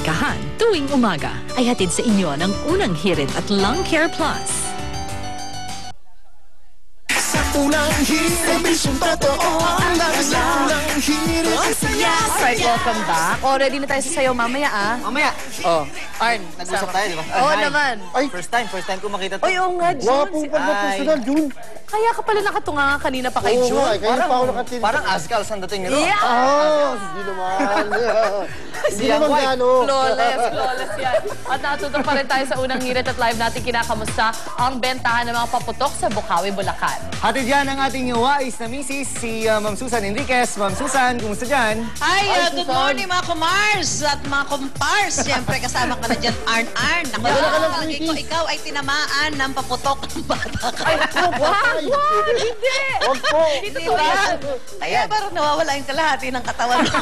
chikahan tuwing umaga ay hatid sa inyo ng Unang Hirit at Lung Care Plus. Unang hirit, misyong totoo. Unang hirit, ang saya. Alright, welcome back. O, ready na tayo sa sayo mamaya, ah. Mamaya. Oh, Arn. Nag-usap tayo, di ba? Oo naman. Ay, first time ko makita to. Oy, oo nga, June. Wapo pa na personal, June. Kaya ka pala nakatunga nga kanina pa kay Oo June. nga, kaya pa ako nakatin. Parang Ascal, saan dating nito? Yeah! Hindi naman. Hindi naman gano. Flawless yan. At natuto pa rin tayo sa Unang Hirit at live natin kinakamusta ang bentahan ng mga paputok sa Bukawi, Bulacan. Hatid yan ang ating wais na misis, si Ma'am Susan Enriquez. Ma'am Susan, kumusta dyan? Hi, good morning mga kumars at mga kumpars. Siyempre kasama ka na dyan, Arn. Naku, palagay ko ikaw ay tinamaan ng paputok ng bata ka. Wag! Hindi! Wag po. Dito to yan. Kaya parang nawawala yung kalahati ng katawan mo.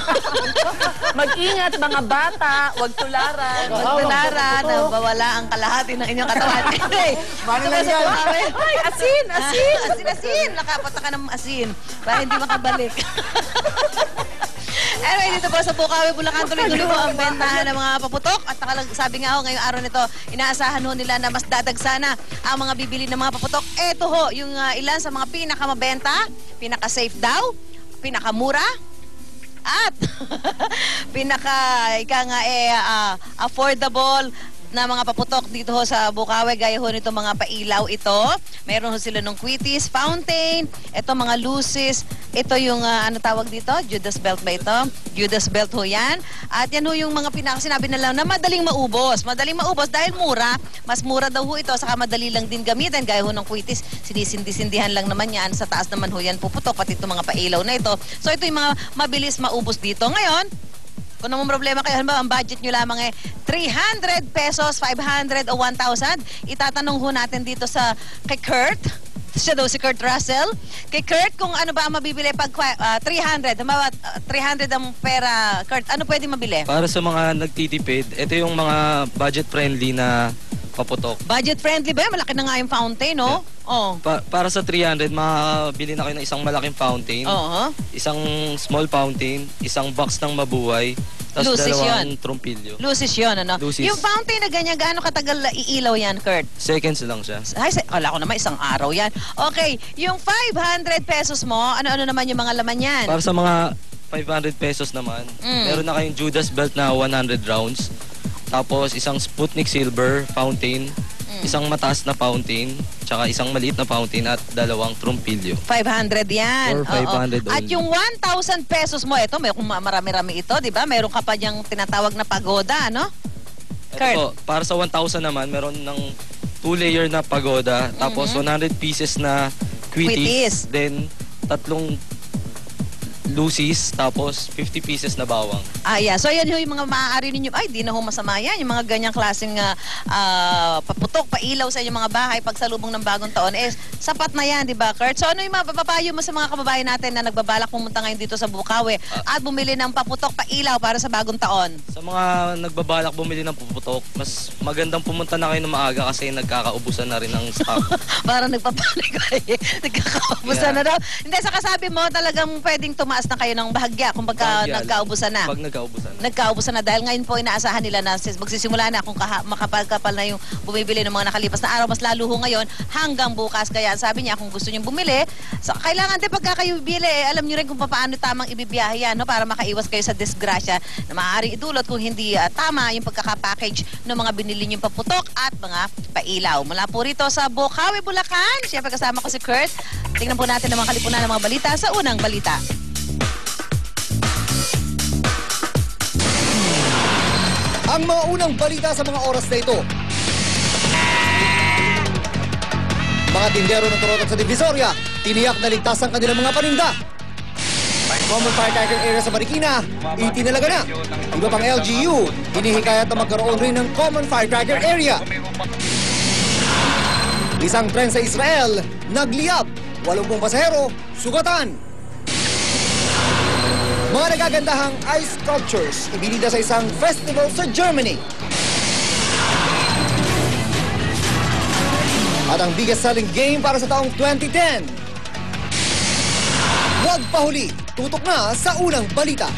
Mag-ingat mga bata, wag tularan. Magtularan, nawawala ang kalahati ng inyong katawan. Anyway, Paano lang yan? Ay, asin! Asin! Nakapata ka ng asin para hindi makabalik. Anyway, dito po sa Bukawi, Bulacan, tuloy-tuloy po ang bentahan ng mga paputok. At sabi nga ho, ngayong araw nito, inaasahan ho nila na mas dadagsana ang mga bibili ng mga paputok. Eto ho, yung ilan sa mga pinakamabenta, pinaka-safe daw, pinakamura, at affordable na mga paputok dito ho sa Bukawi, gaya ho nito mga pailaw ito. Meron ho sila ng Quitis, Fountain, ito mga luces, ito yung ano tawag dito? Judas belt ba ito? Judas belt ho yan. At yan ho yung mga sinabi na lang na madaling maubos. Madaling maubos dahil mura. Mas mura daw ho ito, saka madali lang din gamitin. Gaya ho ng Quitis, sinisindi-sindihan lang naman yan. Sa taas naman ho yan puputok, pati itong mga pailaw na ito. So ito yung mga mabilis maubos dito. Ngayon, kung naman problema kayo, halimbawa, ang budget nyo lamang 300 pesos, 500 o 1,000. Itatanong ho natin dito kay Kurt. Siya daw si Kurt Russell. Kay Kurt, kung ano ba ang mabibili pag 300. 300 ang pera. Kurt, ano pwede mabili? Para sa mga nagtitipid, ito yung mga budget-friendly na paputok. Budget-friendly ba? Malaki na nga yung fountain, no? Yeah. Oh. Para sa 300, makabili na kayo ng isang malaking fountain, isang small fountain, isang box ng mabuhay, tapos dalawang trumpilyo. Lucis yun, ano? Lucis. Yung fountain na ganyan, gaano katagal iilaw yan, Kurt? Seconds lang siya. Ay, kala ko naman isang araw yan. Okay, yung 500 pesos mo, ano-ano naman yung mga laman yan? Para sa mga 500 pesos naman, meron na kayong Judas belt na 100 rounds, tapos isang Sputnik Silver fountain, isang mataas na fountain, tsaka isang maliit na fountain at dalawang trumpilyo. 500 yan. Or 500 At yung 1,000 pesos mo, ito, may marami-rami ito, di ba? Meron ka pa diyang tinatawag na pagoda, ano? Ito po, para sa 1,000 naman, meron ng 2-layer na pagoda, tapos 100 pieces na Quitis, then tatlong lucis, tapos 50 pieces na bawang. Yeah. So, yan yung mga maaari ninyo. Ay, di na ho masama yan. Yung mga ganyang klaseng paputok, pailaw sa inyong mga bahay pagsalubong ng bagong taon. Sapat na yan, di ba, Kurt? So, ano yung mapapayo mo sa mga kababayan natin na nagbabalak pumunta ngayon dito sa Bukawi at bumili ng paputok, pailaw para sa bagong taon? Sa mga nagbabalak bumili ng paputok, mas magandang pumunta na kayo ng maaga kasi nagkakaubusan na rin ng stock. Parang nagpapanik kayo. Nagkakaubusan na daw. Hindi, sa kasabi mo, talagang pwedeng tumaas na kayo ng bahagya kung nagkaubusan na. Pag nagkaubusan. Nagkaubusan na dahil ngayon po inaasahan nila na magsisimula na kung makapal-kapal na yung bumibili ng mga nakalipas na araw. Mas lalo ho ngayon hanggang bukas. Kaya sabi niya kung gusto niyo bumili, kailangan din pagka kayo bibili, alam niyo rin kung paano tamang ibibiyahe yan, no? Para makaiwas kayo sa disgrasya na maaaring idulot kung hindi tama yung pagkakapackage ng mga binili niyong paputok at mga pailaw. Mula po rito sa Bukawi, Bulacan. Siyempre kasama ko si Kurt. Tingnan po natin ang mga kalipunan ng mga balita sa Unang Balita. Ang mga unang balita sa mga oras na ito. Mga tindero ng Torotot sa Divisoria, tiniyak na ligtas ang kanilang mga paninda. Common Firecracker area sa Marikina, itinalaga na. Iba pang LGU, hinihikayat na magkaroon rin ng Common Firecracker area. Isang tren sa Israel, nagliyab. 80 pasahero, sugatan. Mga nagagandahang ice sculptures, ibinida sa isang festival sa Germany. At ang biggest selling game para sa taong 2010. Huwag pahuli, tutok na sa Unang Balita.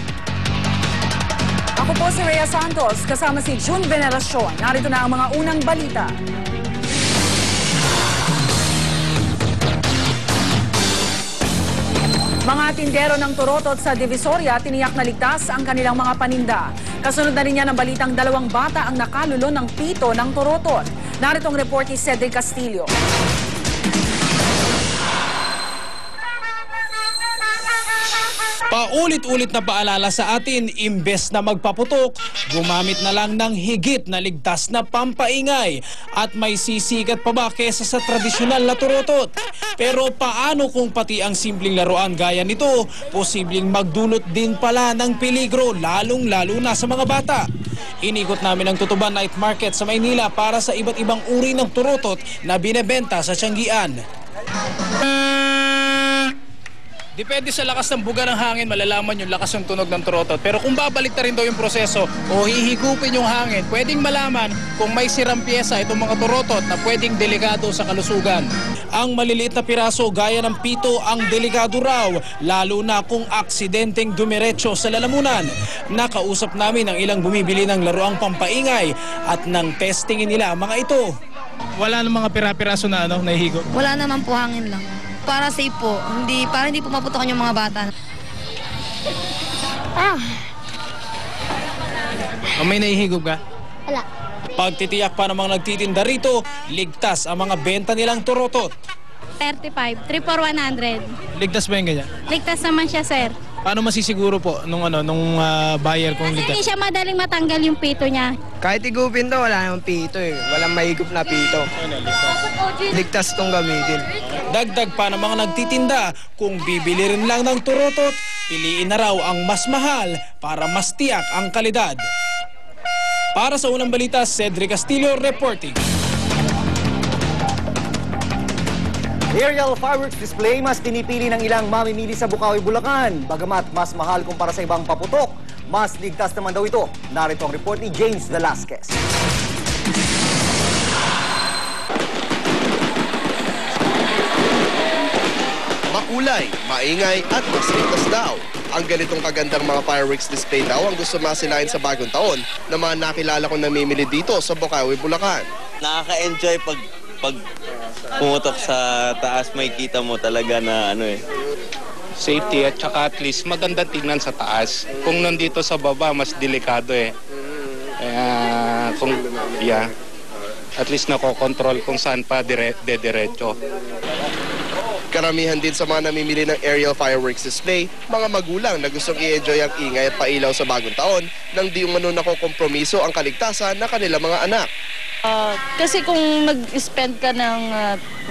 Ako po si Rhea Santos, kasama si June Veneracion. Narito na ang mga unang balita. Mga tindero ng Torotot sa Divisoria tiniyak na ligtas ang kanilang mga paninda. Kasunod na rin yan ang balitang 2 bata ang nakalulon ng pito ng Torotot. Narito ang report ni Cedric Castillo. Paulit-ulit na paalala sa atin, imbes na magpaputok, gumamit na lang ng higit na ligtas na pampaingay at may sisikat pa ba kesa sa tradisyonal na turotot. Pero paano kung pati ang simpleng laruan gaya nito, posibleng magdulot din pala ng peligro lalong-lalo na sa mga bata. Inikot namin ang Tutuban Night Market sa Maynila para sa iba't ibang uri ng turotot na binebenta sa Tianggian. Depende sa lakas ng buga ng hangin, malalaman yung lakas ng tunog ng turotot. Pero kung babalik na rin daw yung proseso o hihigupin yung hangin, pwedeng malaman kung may sirang pyesa itong mga turotot na pwedeng delikado sa kalusugan. Ang maliliit na piraso gaya ng pito ang delikado raw, lalo na kung aksidenteng dumiretso sa lalamunan. Nakausap namin ang ilang bumibili ng laruang pampaingay at nang testingin nila ang mga ito. Wala namang mga pira-piraso na nahihigop? Wala naman po, hangin lang. Para safe po, para hindi po maputokan yung mga bata. May nahihigop ka? Wala. Pagtitiyak pa namang nagtitinda rito, ligtas ang mga benta nilang turotot. 35, 3 for 100. Ligtas ba yung ganyan? Ligtas naman siya, sir. Paano masisiguro po nung buyer kung Kasi ligtas? hindi siya madaling matanggal yung pito niya. Kahit igupin to, wala namang pito eh. Walang mahigop na pito. Ligtas tong gamitin. Dagdag pa ng mga nagtitinda, kung bibili rin lang ng turotot, piliin na raw ang mas mahal para mas tiyak ang kalidad. Para sa unang balita, Cedric Castillo reporting. Aerial fireworks display mas pinipili ng ilang mamimili sa Bukawi, Bulacan. Bagamat mas mahal kumpara sa ibang paputok, mas ligtas naman daw ito. Narito ang report ni James Velasquez. Makulay, maingay at mas ligtas daw. Ang ganitong kagandang mga fireworks display daw ang gusto masilayan sa bagong taon na mga nakilala kong namimili dito sa Bukawi, Bulacan. Nakaka-enjoy pag pumutok sa taas, may kita mo talaga na safety at saka at least maganda tingnan sa taas. Kung nandito sa baba, mas delikado eh. At least nakokontrol kung saan pa dediretso. Karamihan din sa mga namimili ng aerial fireworks display, mga magulang na gustong i-enjoy ang ingay at pailaw sa bagong taon nang di umano nakokompromiso ang kaligtasan ng kanilang mga anak. Kasi kung mag-spend ka ng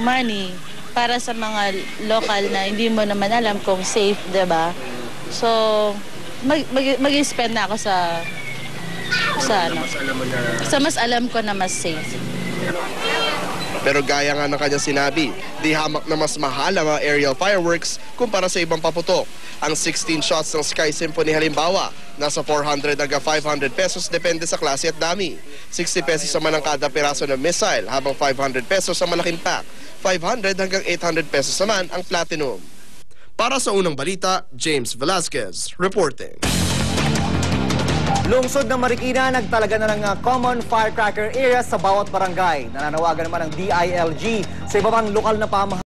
money para sa mga local na hindi mo naman alam kung safe, diba? So, mag-spend na ako sa mas alam ko na mas safe. Pero gaya nga ng kanyang sinabi, di hamak na mas mahal ang mga aerial fireworks kumpara sa ibang paputok. Ang 16 shots ng Sky Symphony halimbawa, nasa 400 hanggang 500 pesos depende sa klase at dami. 60 pesos naman ang kada piraso ng missile, habang 500 pesos ang malaking pack. 500 hanggang 800 pesos naman ang platinum. Para sa unang balita, James Velasquez reporting. Lungsod ng Marikina, nagtalaga na ng common firecracker area sa bawat barangay. Nananawagan naman ang DILG sa iba pang lokal na pamahalaan.